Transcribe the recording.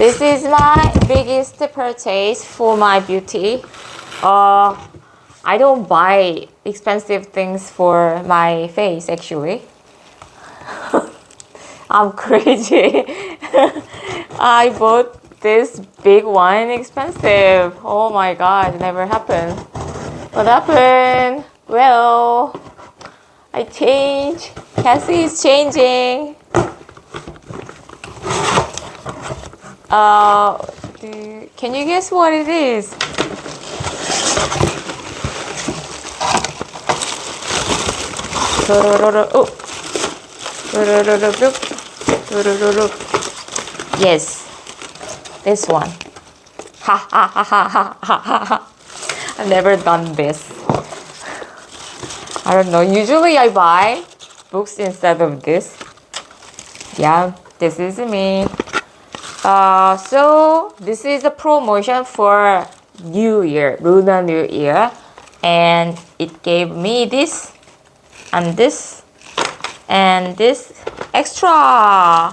This is my biggest purchase for my beauty. I don't buy expensive things for my face actually. I'm crazy. I bought this big one expensive. Oh my god, never happened. What happened? Well, I changed. Cassie is changing. Can you guess what it is? Oh. Yes, this one. Ha ha ha ha ha ha ha. I've never done this. I don't know. Usually I buy books instead of this. Yeah, this is me. So this is a promotion for New Year, Lunar New Year, and it gave me this and this and this extra.